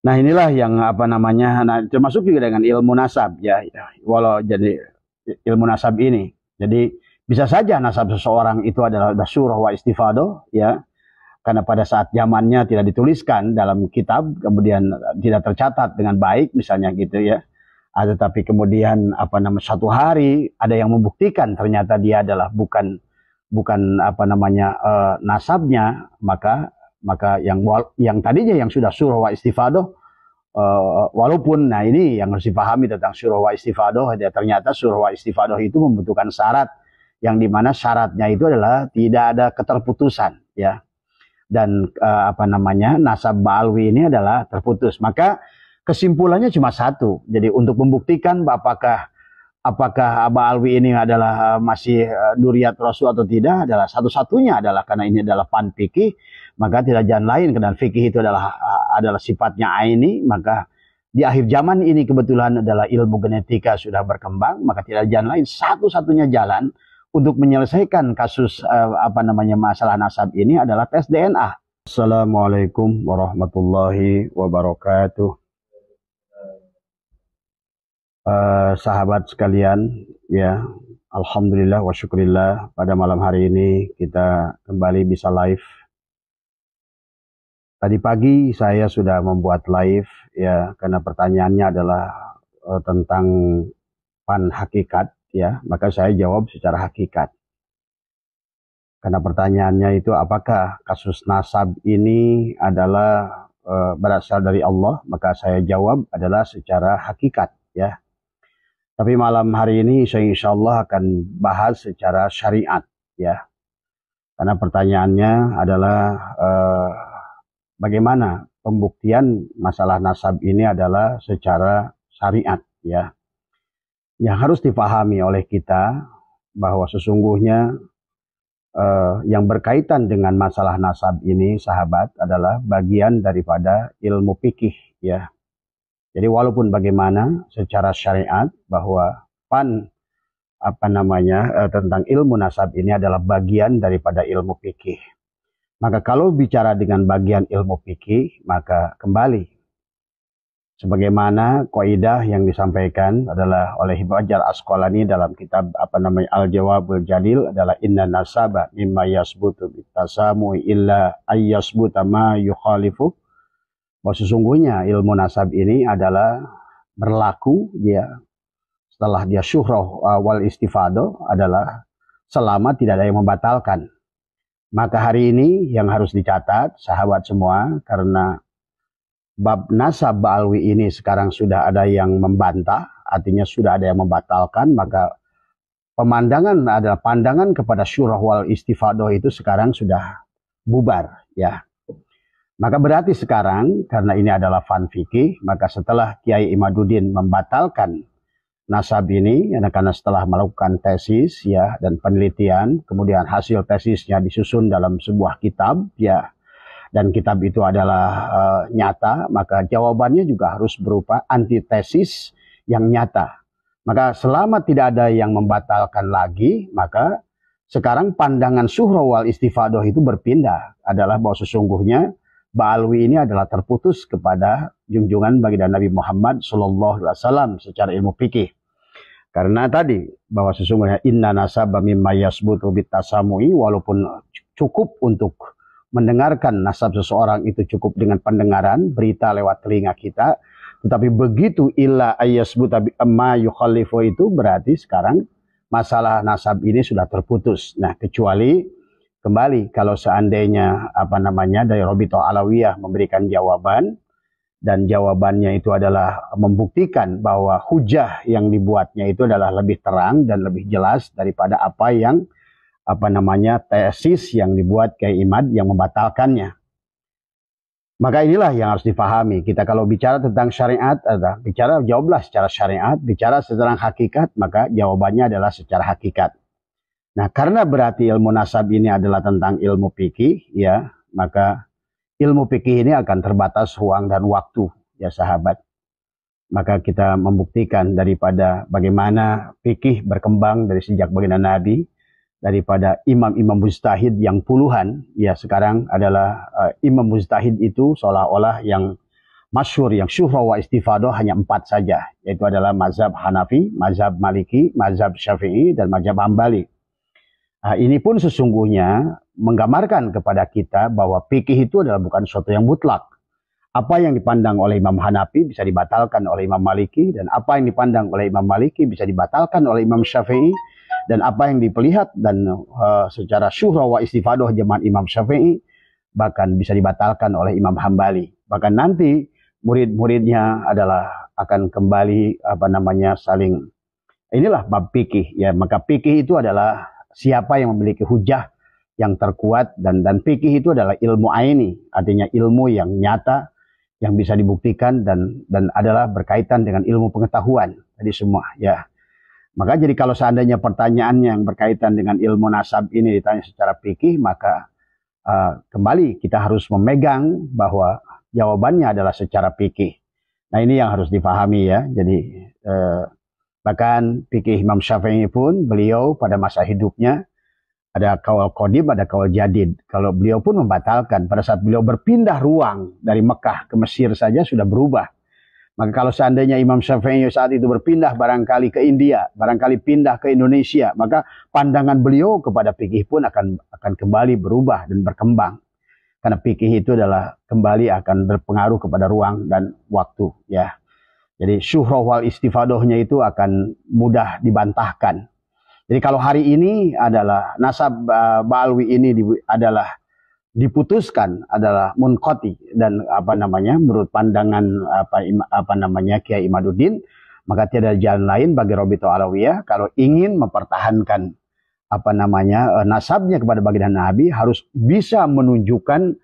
Nah inilah yang apa namanya, nah termasuk juga dengan ilmu nasab ya, walau jadi ilmu nasab ini. Jadi bisa saja nasab seseorang itu adalah surah wa istifadoh ya, karena pada saat zamannya tidak dituliskan dalam kitab, kemudian tidak tercatat dengan baik misalnya gitu ya. Tetapi kemudian apa namanya satu hari ada yang membuktikan ternyata dia adalah bukan bukan apa namanya nasabnya, maka yang tadinya yang sudah surah wa istifadoh, walaupun nah ini yang harus dipahami tentang surah wa istifadoh, ternyata surah wa istifadoh itu membutuhkan syarat yang dimana syaratnya itu adalah tidak ada keterputusan ya, dan apa namanya nasab ba'alwi ini adalah terputus. Maka kesimpulannya cuma satu. Jadi untuk membuktikan apakah ba'alwi ini adalah masih duriyat rasul atau tidak, adalah satu-satunya adalah karena ini adalah fan fikih, maka tidak jalan lain karena fikih itu adalah sifatnya aini. Maka di akhir zaman ini kebetulan adalah ilmu genetika sudah berkembang, maka tidak jalan lain, satu-satunya jalan untuk menyelesaikan kasus apa namanya masalah nasab ini adalah tes DNA. Assalamualaikum warahmatullahi wabarakatuh. Sahabat sekalian, ya, alhamdulillah wa syukurillah, pada malam hari ini kita kembali bisa live. Tadi pagi saya sudah membuat live ya, karena pertanyaannya adalah tentang fan hakikat. Ya, maka saya jawab secara hakikat. Karena pertanyaannya itu apakah kasus nasab ini adalah berasal dari Allah, maka saya jawab adalah secara hakikat ya. Tapi malam hari ini saya insya Allah akan bahas secara syariat ya. Karena pertanyaannya adalah bagaimana pembuktian masalah nasab ini adalah secara syariat ya. Yang harus dipahami oleh kita bahwa sesungguhnya yang berkaitan dengan masalah nasab ini, sahabat, adalah bagian daripada ilmu fikih ya. Jadi walaupun bagaimana secara syariat bahwa apa namanya tentang ilmu nasab ini adalah bagian daripada ilmu fikih. Maka kalau bicara dengan bagian ilmu fikih, maka kembali sebagaimana kaidah yang disampaikan adalah oleh Ibnu Hajar Asqalani dalam kitab apa namanya Al-Jawabul Jalil adalah inna nasaba mimma yasbutu bitasamu illa ayyasbuta ma yukhalifu, bahwa sesungguhnya ilmu nasab ini adalah berlaku dia setelah dia syuhrah wal istifadah adalah selama tidak ada yang membatalkan. Maka hari ini yang harus dicatat sahabat semua, karena bab nasab ba'alwi ini sekarang sudah ada yang membantah, artinya sudah ada yang membatalkan, maka pandangan kepada syurah wal istifadah itu sekarang sudah bubar ya. Maka berarti sekarang karena ini adalah fan fikih, maka setelah Kiai Imaduddin membatalkan nasab ini karena setelah melakukan tesis ya dan penelitian, kemudian hasil tesisnya disusun dalam sebuah kitab ya, dan kitab itu adalah nyata, maka jawabannya juga harus berupa antitesis yang nyata. Maka selama tidak ada yang membatalkan lagi, maka sekarang pandangan syuhrah wal istifadah itu berpindah, adalah bahwa sesungguhnya ba'alwi ini adalah terputus kepada junjungan baginda Nabi Muhammad SAW secara ilmu fikih. Karena tadi bahwa sesungguhnya inna nasaba mimma yasbutu bitasamui, walaupun cukup untuk mendengarkan nasab seseorang itu cukup dengan pendengaran berita lewat telinga kita, tetapi begitu illa ayyasbuta ma yukhalifu itu berarti sekarang masalah nasab ini sudah terputus. Nah, kecuali kembali kalau seandainya apa namanya dari Robito Alawiyah memberikan jawaban, dan jawabannya itu adalah membuktikan bahwa hujah yang dibuatnya itu adalah lebih terang dan lebih jelas daripada apa yang apa namanya tesis yang dibuat Kiai Imad yang membatalkannya. Maka inilah yang harus dipahami. Kita kalau bicara tentang syariat, jawablah secara syariat. Bicara secara hakikat, maka jawabannya adalah secara hakikat. Nah, karena berarti ilmu nasab ini adalah tentang ilmu fikih, ya, maka ilmu fikih ini akan terbatas ruang dan waktu, ya sahabat. Maka kita membuktikan daripada bagaimana fikih berkembang dari sejak baginda Nabi, daripada imam-imam mujtahid yang puluhan, ya sekarang adalah imam mujtahid itu seolah-olah yang masyhur yang syuhra wa istifadah hanya 4 saja, yaitu adalah mazhab Hanafi, mazhab Maliki, mazhab Syafi'i, dan mazhab Hambali. Nah, ini pun sesungguhnya menggambarkan kepada kita bahwa fikih itu adalah bukan sesuatu yang mutlak. Apa yang dipandang oleh Imam Hanafi bisa dibatalkan oleh Imam Maliki, dan apa yang dipandang oleh Imam Maliki bisa dibatalkan oleh Imam Syafi'i, dan apa yang dilihat dan secara syuhra wa istifadah zaman Imam Syafi'i bahkan bisa dibatalkan oleh Imam Hambali. Bahkan nanti murid-muridnya adalah akan kembali saling, inilah bab fikih ya. Maka fikih itu adalah siapa yang memiliki hujah yang terkuat, dan fikih itu adalah ilmu aini, artinya ilmu yang nyata yang bisa dibuktikan dan adalah berkaitan dengan ilmu pengetahuan tadi semua ya. Maka jadi kalau seandainya pertanyaannya yang berkaitan dengan ilmu nasab ini ditanya secara fikih, maka kembali kita harus memegang bahwa jawabannya adalah secara fikih. Nah, ini yang harus dipahami ya. Jadi bahkan fikih Imam Syafi'i pun beliau pada masa hidupnya ada kaul qadim, ada kaul jadid. Kalau beliau pun membatalkan pada saat beliau berpindah ruang dari Mekah ke Mesir saja sudah berubah. Maka kalau seandainya Imam Syafi'i saat itu berpindah barangkali ke India, barangkali pindah ke Indonesia, maka pandangan beliau kepada fikih pun akan kembali berubah dan berkembang. Karena fikih itu adalah kembali akan berpengaruh kepada ruang dan waktu ya. Jadi syuhra wal istifadahnya itu akan mudah dibantahkan. Jadi kalau hari ini adalah nasab Ba'alwi ini adalah diputuskan adalah munqati dan menurut pandangan Kiai Imaduddin, maka tiada jalan lain bagi Robito Alawiyah kalau ingin mempertahankan nasabnya kepada baginda Nabi harus bisa menunjukkan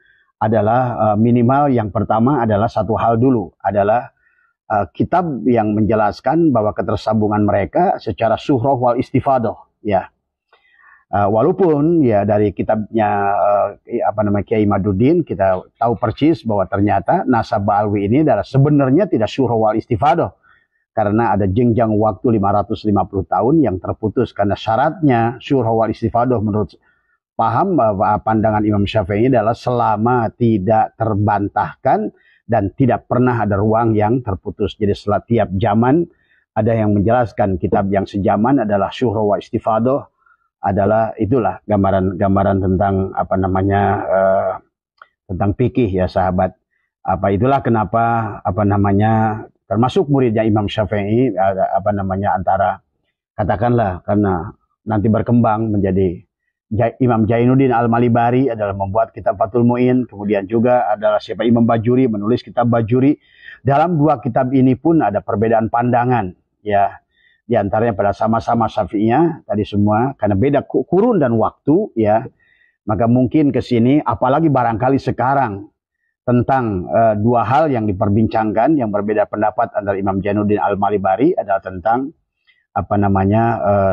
adalah minimal yang pertama adalah satu hal dulu, adalah kitab yang menjelaskan bahwa ketersambungan mereka secara syuhra wal istifadah ya. Walaupun ya dari kitabnya Kiai Imaduddin kita tahu persis bahwa ternyata nasab Ba'alwi ini adalah sebenarnya tidak syuhra wal istifadah karena ada jenjang waktu 550 tahun yang terputus karena syaratnya syuhra wal istifadah menurut paham bahwa pandangan Imam Syafi'i adalah selama tidak terbantahkan dan tidak pernah ada ruang yang terputus. Jadi setelah tiap zaman ada yang menjelaskan kitab yang sejaman adalah syuhra wa istifadah, adalah itulah gambaran tentang tentang fikih ya sahabat. Itulah kenapa termasuk muridnya Imam Syafi'i antara katakanlah karena nanti berkembang menjadi Imam Jainuddin Al-Malibari adalah membuat kitab Fathul Mu'in, kemudian juga adalah siapa Imam Bajuri menulis kitab Bajuri. Dalam dua kitab ini pun ada perbedaan pandangan ya. Di antaranya pada sama-sama Syafi'iyah tadi semua karena beda kurun dan waktu ya. Maka mungkin ke sini apalagi barangkali sekarang tentang dua hal yang diperbincangkan yang berbeda pendapat antara Imam Jainuddin Al-Malibari adalah tentang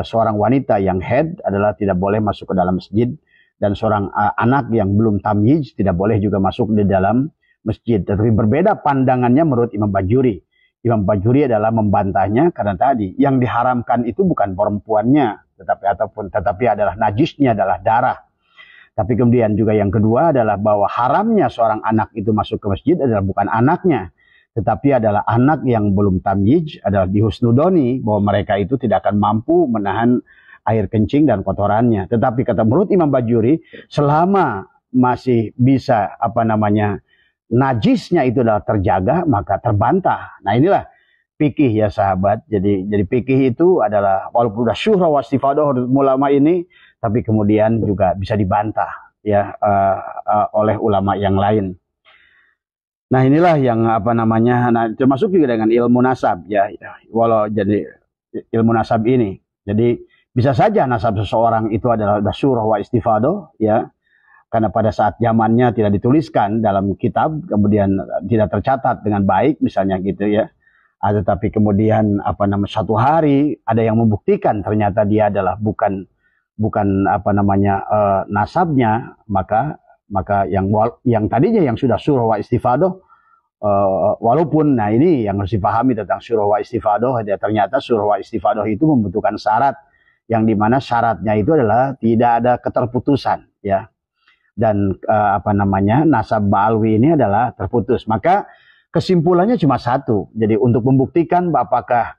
seorang wanita yang haid adalah tidak boleh masuk ke dalam masjid dan seorang anak yang belum tamyiz tidak boleh juga masuk di dalam masjid. Tetapi berbeda pandangannya menurut Imam Bajuri. Imam Bajuri adalah membantahnya karena tadi yang diharamkan itu bukan perempuannya, tetapi adalah najisnya adalah darah. Tapi kemudian juga yang kedua adalah bahwa haramnya seorang anak itu masuk ke masjid adalah bukan anaknya, tetapi adalah anak yang belum tamyiz, adalah dihusnudoni bahwa mereka itu tidak akan mampu menahan air kencing dan kotorannya. Tetapi kata menurut Imam Bajuri, selama masih bisa najisnya itu adalah terjaga, maka terbantah. Nah inilah fikih ya sahabat. Jadi fikih itu adalah walaupun sudah syuhra wa istifadah ulama ini, tapi kemudian juga bisa dibantah ya oleh ulama yang lain. Nah inilah yang nah, termasuk juga dengan ilmu nasab ya. Walau jadi ilmu nasab ini. Jadi bisa saja nasab seseorang itu adalah syuhra wa istifadah ya. Karena pada saat zamannya tidak dituliskan dalam kitab, kemudian tidak tercatat dengan baik, misalnya gitu ya. Tetapi kemudian satu hari ada yang membuktikan ternyata dia adalah bukan nasabnya, maka yang tadinya yang sudah syuhra wa istifadah, walaupun nah ini yang harus dipahami tentang syuhra wa istifadah, ternyata syuhra wa istifadah itu membutuhkan syarat, yang dimana syaratnya itu adalah tidak ada keterputusan ya. Dan nasab Ba'alwi ini adalah terputus. Maka kesimpulannya cuma satu. Jadi untuk membuktikan apakah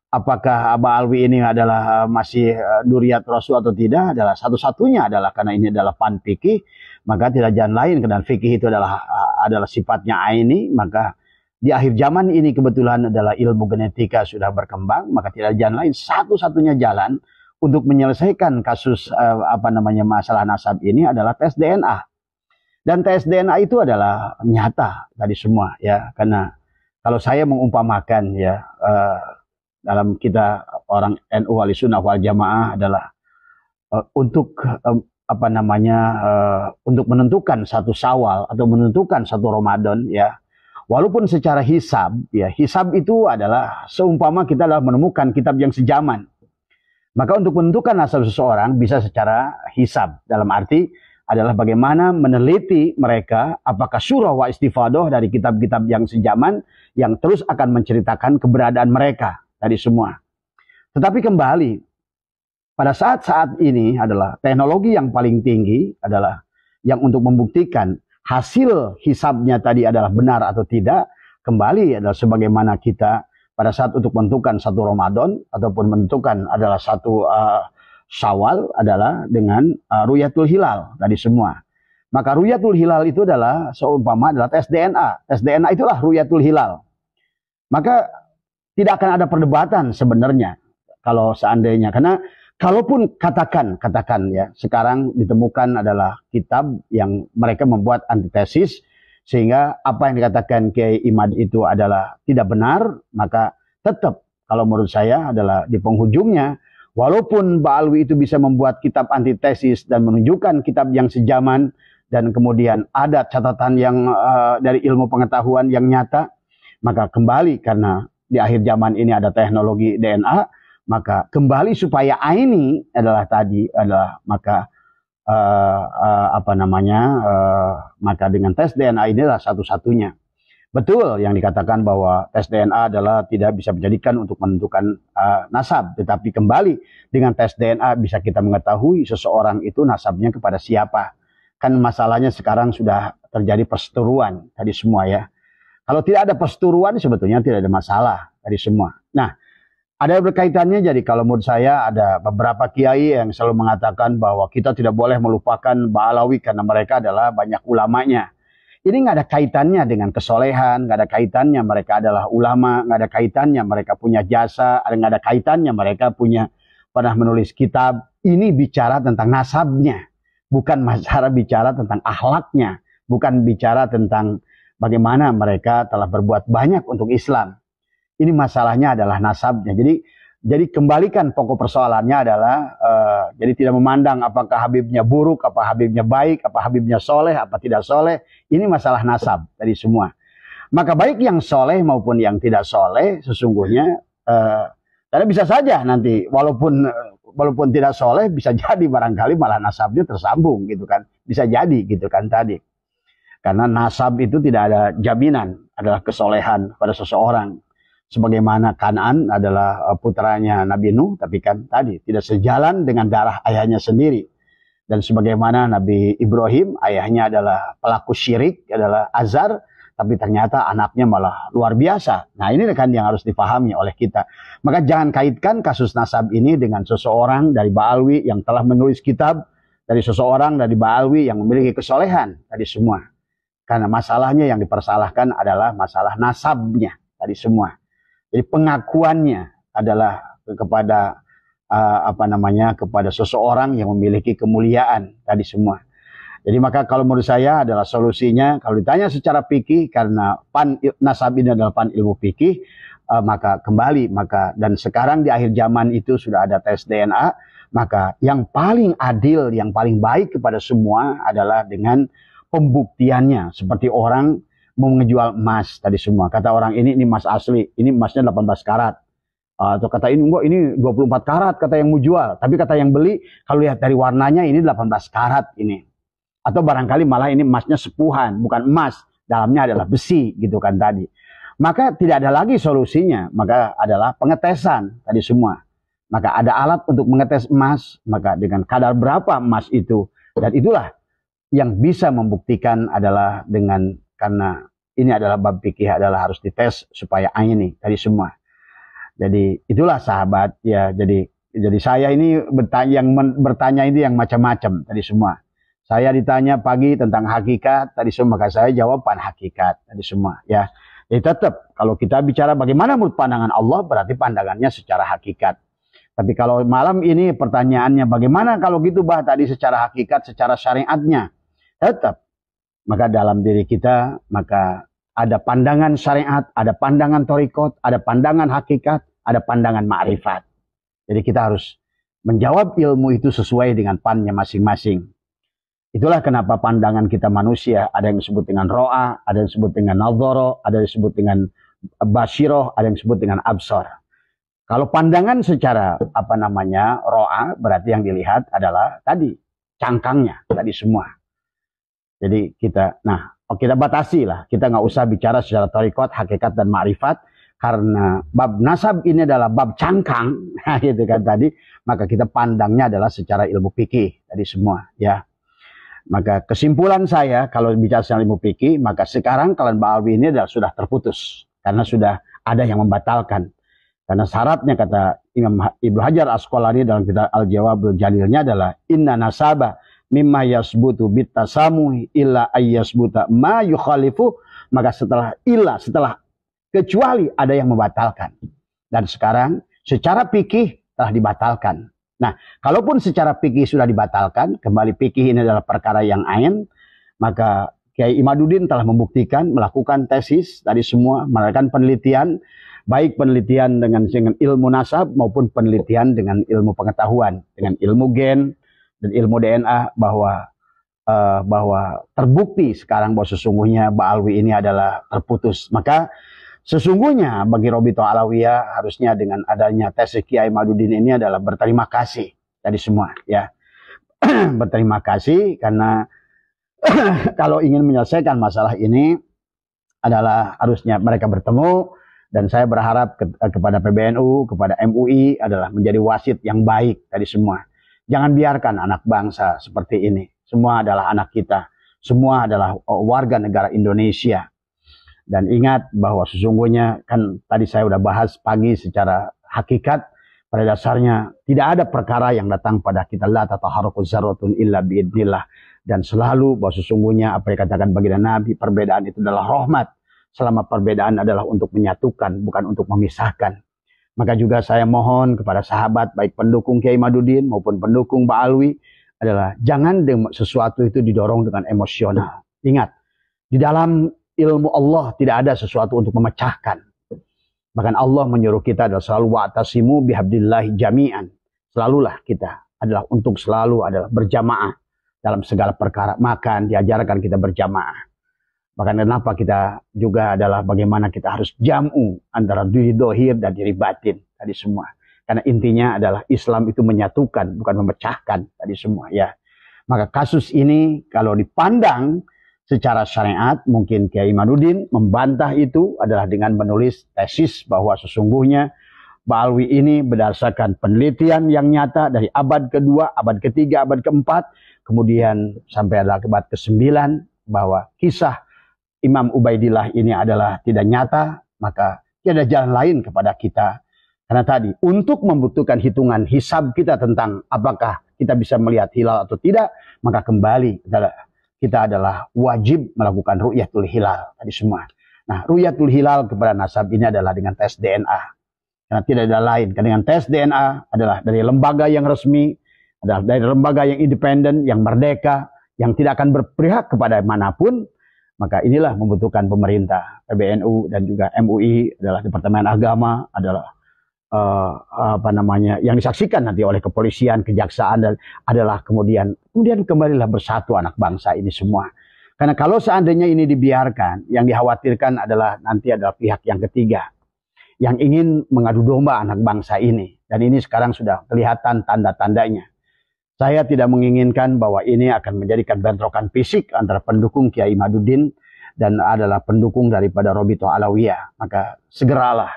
Aba Alwi ini adalah masih Duriyat Rasul atau tidak, adalah satu-satunya adalah karena ini adalah fan fikih, maka tidak jalan lain karena fikih itu adalah sifatnya aini, maka di akhir zaman ini kebetulan adalah ilmu genetika sudah berkembang, maka tidak jalan lain, satu-satunya jalan untuk menyelesaikan kasus masalah nasab ini adalah tes DNA. Dan tes DNA itu adalah nyata tadi semua ya, karena kalau saya mengumpamakan ya dalam kita orang NU Ahlussunnah wal Jamaah adalah untuk untuk menentukan satu Syawal atau menentukan satu Ramadan ya, walaupun secara hisab ya, hisab itu adalah seumpama kita adalah menemukan kitab yang sejaman. Maka untuk menentukan nasab seseorang bisa secara hisab, dalam arti adalah bagaimana meneliti mereka apakah surah wa istifadah dari kitab-kitab yang sejaman yang terus akan menceritakan keberadaan mereka tadi semua. Tetapi kembali pada saat-saat ini adalah teknologi yang paling tinggi adalah yang untuk membuktikan hasil hisabnya tadi adalah benar atau tidak, kembali adalah sebagaimana kita pada saat untuk menentukan satu Ramadan ataupun menentukan adalah satu Syawal adalah dengan ru'yatul hilal tadi semua. Maka ru'yatul hilal itu adalah seumpama adalah tes DNA. Tes DNA itulah ru'yatul hilal. Maka tidak akan ada perdebatan sebenarnya kalau seandainya, karena kalaupun katakan ya sekarang ditemukan adalah kitab yang mereka membuat antitesis sehingga apa yang dikatakan Kiai Imad itu adalah tidak benar, maka tetap kalau menurut saya adalah di penghujungnya, walaupun Mbak Alwi itu bisa membuat kitab antitesis dan menunjukkan kitab yang sejaman dan kemudian ada catatan yang dari ilmu pengetahuan yang nyata, maka kembali karena di akhir zaman ini ada teknologi DNA, maka kembali supaya ini adalah tadi adalah maka maka dengan tes DNA inilah satu-satunya. Betul yang dikatakan bahwa tes DNA adalah tidak bisa dijadikan untuk menentukan nasab, tetapi kembali dengan tes DNA bisa kita mengetahui seseorang itu nasabnya kepada siapa. Kan masalahnya sekarang sudah terjadi perseteruan tadi semua ya. Kalau tidak ada perseteruan sebetulnya tidak ada masalah tadi semua. Nah, ada berkaitannya, jadi kalau menurut saya ada beberapa kiai yang selalu mengatakan bahwa kita tidak boleh melupakan Ba'alawi karena mereka adalah banyak ulamanya. Ini nggak ada kaitannya dengan kesolehan, nggak ada kaitannya mereka adalah ulama, nggak ada kaitannya mereka punya jasa, nggak ada kaitannya mereka pernah menulis kitab. Ini bicara tentang nasabnya, bukan masalah bicara tentang akhlaknya, bukan bicara tentang bagaimana mereka telah berbuat banyak untuk Islam. Ini masalahnya adalah nasabnya. Jadi kembalikan pokok persoalannya adalah jadi tidak memandang apakah Habibnya buruk, apa Habibnya baik, apa Habibnya soleh, apa tidak soleh. Ini masalah nasab tadi semua. Maka baik yang soleh maupun yang tidak soleh sesungguhnya karena bisa saja nanti walaupun tidak soleh bisa jadi barangkali malah nasabnya tersambung gitu kan. Bisa jadi gitu kan tadi. Karena nasab itu tidak ada jaminan adalah kesolehan pada seseorang. Sebagaimana Kan'an adalah putranya Nabi Nuh, tapi kan tadi tidak sejalan dengan darah ayahnya sendiri. Dan sebagaimana Nabi Ibrahim, ayahnya adalah pelaku syirik, adalah Azar, tapi ternyata anaknya malah luar biasa. Nah ini kan yang harus dipahami oleh kita. Maka jangan kaitkan kasus nasab ini dengan seseorang dari Ba'alwi yang telah menulis kitab, dari seseorang dari Ba'alwi yang memiliki kesolehan, tadi semua. Karena masalahnya yang dipersalahkan adalah masalah nasabnya, tadi semua. Jadi pengakuannya adalah kepada kepada seseorang yang memiliki kemuliaan tadi semua. Jadi maka kalau menurut saya adalah solusinya kalau ditanya secara fikih karena nasab ini adalah ilmu fikih maka kembali dan sekarang di akhir zaman itu sudah ada tes DNA, maka yang paling adil, yang paling baik kepada semua adalah dengan pembuktiannya seperti orang mau menjual emas tadi semua. Kata orang ini emas asli, ini emasnya 18 karat. Atau kata ini enggak, ini 24 karat kata yang mau jual. Tapi kata yang beli, kalau lihat dari warnanya ini 18 karat ini. Atau barangkali malah ini emasnya sepuhan, bukan emas. Dalamnya adalah besi gitu kan tadi. Maka tidak ada lagi solusinya. Maka adalah pengetesan tadi semua. Maka ada alat untuk mengetes emas. Maka dengan kadar berapa emas itu. Dan itulah yang bisa membuktikan adalah dengan karena ini adalah bab fikih adalah harus dites supaya ini tadi semua. Jadi itulah sahabat ya. Jadi saya ini bertanya ini yang macam-macam tadi semua. Saya ditanya pagi tentang hakikat tadi semua, maka saya jawab hakikat tadi semua ya. Jadi tetap kalau kita bicara bagaimana menurut pandangan Allah, berarti pandangannya secara hakikat. Tapi kalau malam ini pertanyaannya bagaimana kalau gitu bah tadi secara hakikat, secara syariatnya, tetap maka dalam diri kita maka ada pandangan syariat, ada pandangan thariqat, ada pandangan hakikat, ada pandangan ma'rifat. Jadi kita harus menjawab ilmu itu sesuai dengan pannya masing-masing. Itulah kenapa pandangan kita manusia ada yang disebut dengan ro'a, ada yang disebut dengan nadhara, ada yang disebut dengan basyiroh, ada yang disebut dengan absar. Kalau pandangan secara ro'a, berarti yang dilihat adalah tadi cangkangnya tadi semua. Jadi kita batasi lah, kita nggak usah bicara secara thariqat, hakikat dan ma'rifat, karena bab nasab ini adalah bab cangkang, gitu kan tadi, maka kita pandangnya adalah secara ilmu fikih tadi semua ya. Maka kesimpulan saya kalau bicara soal ilmu fikih, maka sekarang kalian Ba'alwi ini sudah terputus karena sudah ada yang membatalkan. Karena syaratnya kata Imam Ibnu Hajar Asqalani dalam kitab Al-Jawabul Jalilnya adalah inna nasaba mimma yasbutu bitasamuhi illa ayyasbuta ma yukhalifu, maka setelah kecuali ada yang membatalkan. Dan sekarang secara fikih telah dibatalkan. Nah, kalaupun secara fikih sudah dibatalkan, kembali fikih ini adalah perkara yang ain, maka Kiai Imaduddin telah membuktikan, melakukan tesis tadi semua, melakukan penelitian, baik penelitian dengan ilmu nasab maupun penelitian dengan ilmu pengetahuan, dengan ilmu gen dan ilmu DNA, bahwa terbukti sekarang bahwa sesungguhnya Ba'alwi ini adalah terputus. Maka sesungguhnya bagi Robito Alawiyah harusnya dengan adanya tesis Kiai Imaduddin ini adalah berterima kasih tadi semua ya. Berterima kasih karena kalau ingin menyelesaikan masalah ini adalah harusnya mereka bertemu, dan saya berharap kepada PBNU, kepada MUI adalah menjadi wasit yang baik tadi semua. Jangan biarkan anak bangsa seperti ini. Semua adalah anak kita. Semua adalah warga negara Indonesia. Dan ingat bahwa sesungguhnya kan tadi saya sudah bahas pagi secara hakikat, pada dasarnya tidak ada perkara yang datang pada kita la tataharraku zarratun illa biidnillah, dan selalu bahwa sesungguhnya apa yang dikatakan baginda Nabi, perbedaan itu adalah rahmat, selama perbedaan adalah untuk menyatukan bukan untuk memisahkan. Maka juga saya mohon kepada sahabat baik pendukung Kiai Imaduddin maupun pendukung Ba'alwi adalah jangan sesuatu itu didorong dengan emosional. Ingat, di dalam ilmu Allah tidak ada sesuatu untuk memecahkan. Bahkan Allah menyuruh kita adalah selalu wa'tasimu bihablillahi jami'an. Selalulah kita adalah untuk selalu adalah berjamaah dalam segala perkara. Makan diajarkan kita berjamaah. Bahkan kenapa kita juga adalah bagaimana kita harus jam'u antara diri dohir dan diri batin tadi semua. Karena intinya adalah Islam itu menyatukan bukan memecahkan tadi semua ya. Maka kasus ini kalau dipandang secara syariat, mungkin Kiai Imaduddin membantah itu adalah dengan menulis tesis bahwa sesungguhnya Ba'alwi ini berdasarkan penelitian yang nyata dari abad kedua, abad ketiga, abad keempat, kemudian sampai adalah abad ke-9, bahwa kisah Imam Ubaidillah ini adalah tidak nyata, maka tidak ada jalan lain kepada kita. Karena tadi, untuk membutuhkan hitungan hisab kita tentang apakah kita bisa melihat hilal atau tidak, maka kembali kita adalah wajib melakukan ru'yatul hilal tadi semua. Nah, ru'yatul hilal kepada nasab ini adalah dengan tes DNA. Karena tidak ada lain. Karena dengan tes DNA adalah dari lembaga yang resmi, adalah dari lembaga yang independen, yang merdeka, yang tidak akan berpihak kepada manapun. Maka inilah membutuhkan pemerintah, PBNU dan juga MUI adalah Departemen Agama, adalah yang disaksikan nanti oleh kepolisian, kejaksaan, dan adalah kemudian kembalilah bersatu anak bangsa ini semua. Karena kalau seandainya ini dibiarkan, yang dikhawatirkan adalah nanti adalah pihak yang ketiga yang ingin mengadu domba anak bangsa ini, dan ini sekarang sudah kelihatan tanda-tandanya. Saya tidak menginginkan bahwa ini akan menjadikan bentrokan fisik antara pendukung Kiai Imaduddin dan adalah pendukung daripada Robito Alawiyah. Maka segeralah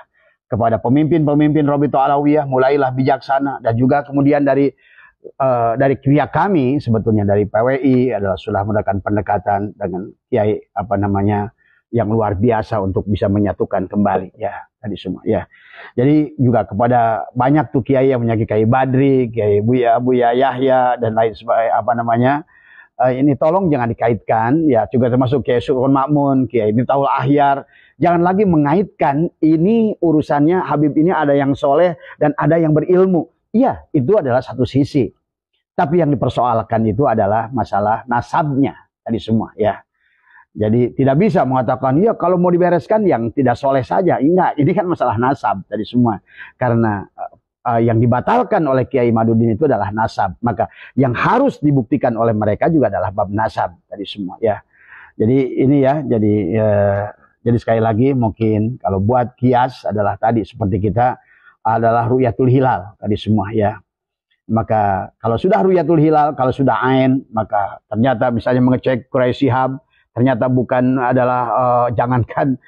kepada pemimpin-pemimpin Robito Alawiyah, mulailah bijaksana, dan juga kemudian dari pihak kami sebetulnya dari PWI adalah sudah melakukan pendekatan dengan Kiai yang luar biasa untuk bisa menyatukan kembali ya tadi semua ya. Jadi juga kepada banyak tuh kiai yang menyaki Kiai Badri, Kiai Buya Yahya dan lain sebagainya ini tolong jangan dikaitkan ya, juga termasuk Kiai Sultan Makmun, Kiai Miftahul Ahyar, jangan lagi mengaitkan ini urusannya Habib ini ada yang soleh dan ada yang berilmu. Iya, itu adalah satu sisi. Tapi yang dipersoalkan itu adalah masalah nasabnya tadi semua ya. Jadi tidak bisa mengatakan ya kalau mau dibereskan yang tidak soleh saja. Enggak, ini kan masalah nasab tadi semua. Karena yang dibatalkan oleh Kiai Imaduddin itu adalah nasab. Maka yang harus dibuktikan oleh mereka juga adalah bab nasab tadi semua ya. Jadi ini ya, jadi sekali lagi mungkin kalau buat kias adalah tadi seperti kita adalah ru'yatul hilal tadi semua ya. Maka kalau sudah ru'yatul hilal, kalau sudah ain, maka ternyata misalnya mengecek Quraisy Shihab, ternyata bukan adalah jangankan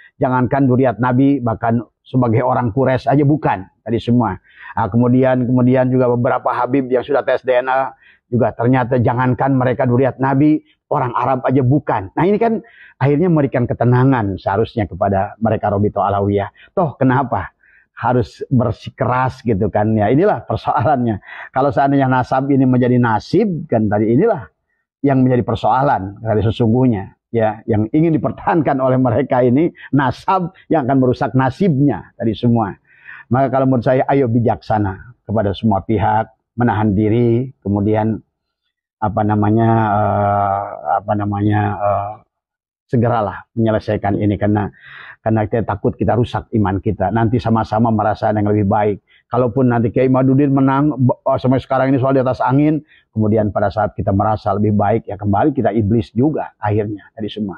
dzurriyyat Nabi, bahkan sebagai orang Quraisy aja bukan tadi semua. Nah, kemudian juga beberapa Habib yang sudah tes DNA juga ternyata jangankan mereka dzurriyyat Nabi, orang Arab aja bukan. Nah ini kan akhirnya memberikan ketenangan seharusnya kepada mereka Robito Alawiyah. Toh kenapa harus bersikeras gitu kan ya, inilah persoalannya. Kalau seandainya nasab ini menjadi nasib kan tadi, inilah yang menjadi persoalan dari sesungguhnya ya, yang ingin dipertahankan oleh mereka ini nasab yang akan merusak nasibnya tadi semua. Maka kalau menurut saya ayo bijaksana kepada semua pihak, menahan diri, kemudian segeralah menyelesaikan ini karena kita takut kita rusak iman kita. Nanti sama-sama merasa yang lebih baik. Kalaupun nanti Kiai Imaduddin menang sampai sekarang ini soal di atas angin, kemudian pada saat kita merasa lebih baik ya kembali kita iblis juga akhirnya tadi semua.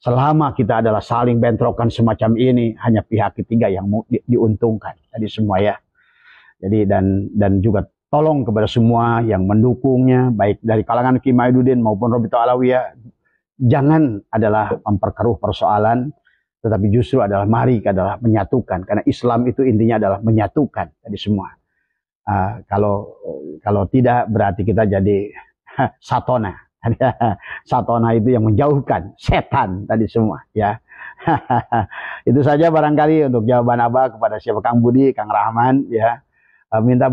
Selama kita adalah saling bentrokan semacam ini, hanya pihak ketiga yang diuntungkan tadi semua ya. Jadi dan juga tolong kepada semua yang mendukungnya baik dari kalangan Kiai Imaduddin maupun Robito Alawiyah, jangan adalah memperkeruh persoalan, tetapi justru adalah adalah menyatukan, karena Islam itu intinya adalah menyatukan tadi semua. Kalau tidak berarti kita jadi satona. Satona itu yang menjauhkan setan tadi semua ya. Itu saja barangkali untuk jawaban Abah kepada siapa Kang Budi, Kang Rahman ya. Minta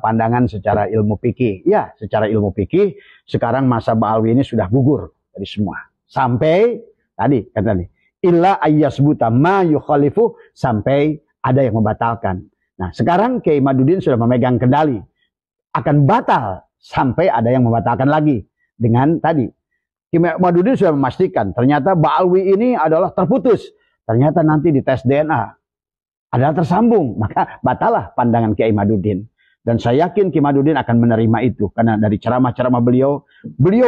pandangan secara ilmu fikih. Ya, secara ilmu fikih sekarang masa Ba'alwi ini sudah gugur tadi semua. Sampai tadi kata nih, illa ayyasbuta ma yukhalifu, sampai ada yang membatalkan. Nah, sekarang Kiai Imaduddin sudah memegang kendali. Akan batal sampai ada yang membatalkan lagi. Dengan tadi Kiai Imaduddin sudah memastikan ternyata Ba'alwi ini adalah terputus. Ternyata nanti di tes DNA adalah tersambung, maka batalah pandangan Kiai Imaduddin. Dan saya yakin Kiai Imaduddin akan menerima itu, karena dari ceramah-ceramah beliau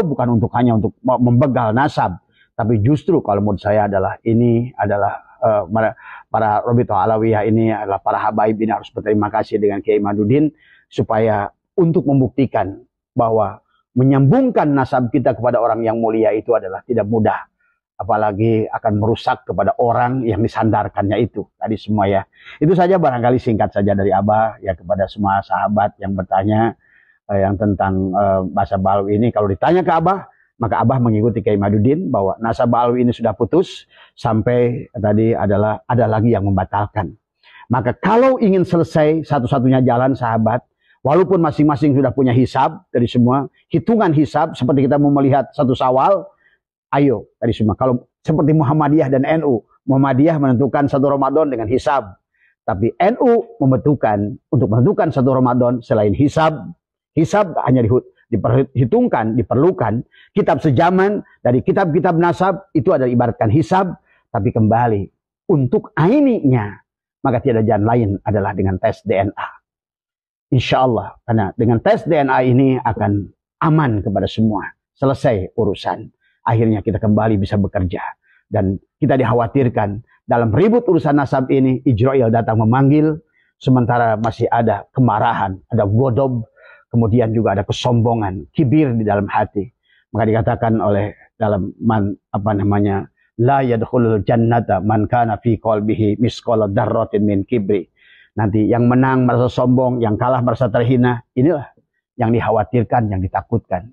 bukan hanya untuk membegal nasab, tapi justru kalau menurut saya adalah ini adalah para Robito Alawiyah ini adalah para habaib ini harus berterima kasih dengan Kiai Imaduddin, supaya untuk membuktikan bahwa menyambungkan nasab kita kepada orang yang mulia itu adalah tidak mudah. Apalagi akan merusak kepada orang yang disandarkannya itu tadi semua ya. Itu saja barangkali singkat saja dari Abah ya kepada semua sahabat yang bertanya yang tentang bahasa Ba'alwi ini. Kalau ditanya ke Abah, maka Abah mengikuti Kiai Imaduddin bahwa nasab Ba'alwi ini sudah putus sampai tadi ada lagi yang membatalkan. Maka kalau ingin selesai satu-satunya jalan sahabat, walaupun masing-masing sudah punya hisab dari semua, hitungan hisab seperti kita mau melihat satu Syawal. Ayo tadi semua, kalau seperti Muhammadiyah dan NU, Muhammadiyah menentukan satu Ramadan dengan hisab, tapi NU untuk menentukan satu Ramadan selain hisab hanya diperlukan kitab sejaman dari kitab-kitab nasab, itu adalah ibaratkan hisab, tapi kembali untuk aininya maka tidak jalan lain adalah dengan tes DNA. Insya Allah, karena dengan tes DNA ini akan aman kepada semua, selesai urusan. Akhirnya kita kembali bisa bekerja. Dan kita dikhawatirkan dalam ribut urusan nasab ini, Ijrail datang memanggil, sementara masih ada kemarahan, ada godob, kemudian juga ada kesombongan, kibir di dalam hati. Maka dikatakan oleh dalam la yadkhulul jannata man kana fi qalbihi misqala dzarratin min kibri. Nanti yang menang merasa sombong, yang kalah merasa terhina. Inilah yang dikhawatirkan, yang ditakutkan.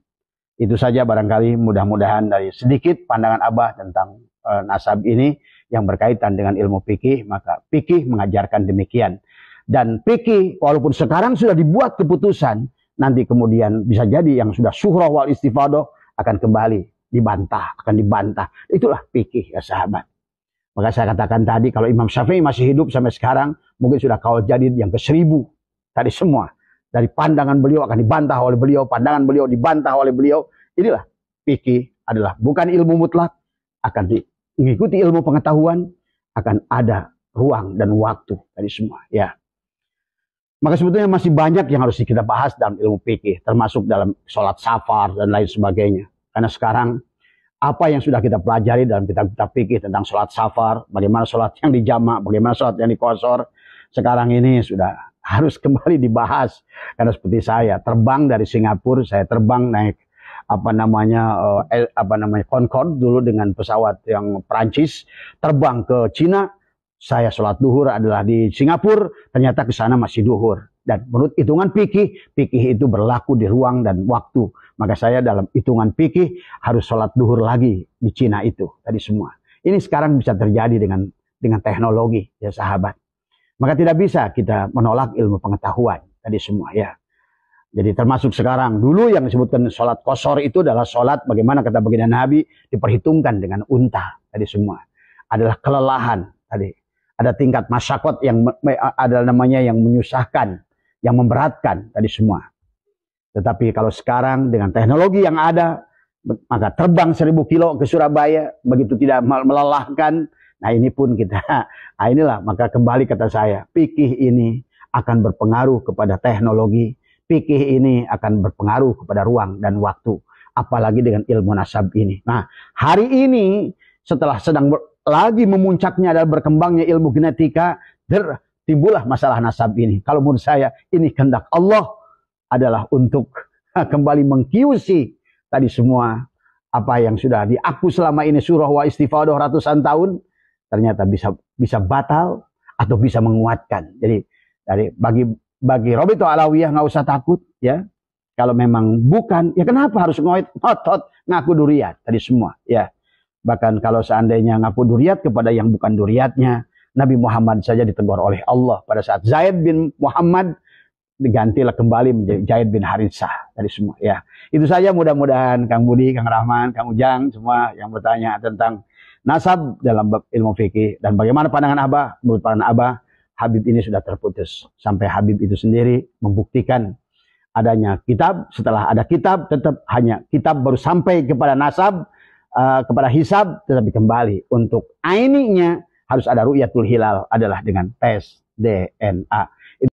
Itu saja barangkali, mudah-mudahan dari sedikit pandangan Abah tentang nasab ini yang berkaitan dengan ilmu fikih, maka fikih mengajarkan demikian. Dan fikih walaupun sekarang sudah dibuat keputusan, nanti kemudian bisa jadi yang sudah syuhrah wal istifadah akan kembali dibantah, akan dibantah. Itulah fikih ya sahabat. Maka saya katakan tadi, kalau Imam Syafi'i masih hidup sampai sekarang, mungkin sudah kaul jadid yang ke-1000 tadi semua. Dari pandangan beliau akan dibantah oleh beliau, pandangan beliau dibantah oleh beliau. Inilah fikih adalah bukan ilmu mutlak, akan mengikuti ilmu pengetahuan, akan ada ruang dan waktu tadi semua. Ya. Maka sebetulnya masih banyak yang harus kita bahas dalam ilmu fikih, termasuk dalam sholat safar dan lain sebagainya. Karena sekarang apa yang sudah kita pelajari dalam kitab-kitab fikih tentang sholat safar, bagaimana sholat yang dijamak, bagaimana sholat yang dikosor, sekarang ini sudah harus kembali dibahas. Karena seperti saya terbang dari Singapura, saya terbang naik Concorde dulu dengan pesawat yang Prancis, terbang ke Cina. Saya sholat duhur adalah di Singapura, ternyata ke sana masih duhur. Dan menurut hitungan fikih, fikih itu berlaku di ruang dan waktu. Maka saya dalam hitungan fikih harus sholat duhur lagi di Cina itu tadi semua. Ini sekarang bisa terjadi dengan teknologi ya sahabat. Maka tidak bisa kita menolak ilmu pengetahuan tadi semua ya. Jadi termasuk sekarang, dulu yang disebutkan sholat qasar itu adalah sholat bagaimana kata baginda Nabi diperhitungkan dengan unta tadi semua. Adalah kelelahan tadi. Ada tingkat masyakot yang ada namanya yang menyusahkan, yang memberatkan tadi semua. Tetapi kalau sekarang dengan teknologi yang ada, maka terbang 1000 kilo ke Surabaya begitu tidak melelahkan. Nah ini pun kita, nah inilah maka kembali kata saya, fikih ini akan berpengaruh kepada teknologi, fikih ini akan berpengaruh kepada ruang dan waktu, apalagi dengan ilmu nasab ini. Nah hari ini setelah sedang lagi memuncaknya adalah berkembangnya ilmu genetika, timbullah masalah nasab ini. Kalau menurut saya ini kehendak Allah adalah untuk kembali mengkiusi tadi semua apa yang sudah diaku selama ini surah wa istifadah ratusan tahun, ternyata bisa batal atau bisa menguatkan. Jadi bagi Robito Alawiyah nggak usah takut ya. Kalau memang bukan, ya kenapa harus ngotot ngaku duriat tadi semua ya. Bahkan kalau seandainya ngaku duriat kepada yang bukan duriatnya, Nabi Muhammad saja ditegur oleh Allah pada saat Zaid bin Muhammad digantilah kembali menjadi Zaid bin Haritsah tadi semua ya. Itu saja, mudah-mudahan Kang Budi, Kang Rahman, Kang Ujang semua yang bertanya tentang nasab dalam ilmu fikih dan bagaimana pandangan Abah. Menurut pandangan Abah, Habib ini sudah terputus sampai Habib itu sendiri membuktikan adanya kitab. Setelah ada kitab, tetap hanya kitab baru sampai kepada nasab, kepada hisab, tetapi kembali untuk aininya harus ada ru'yatul hilal adalah dengan tes DNA.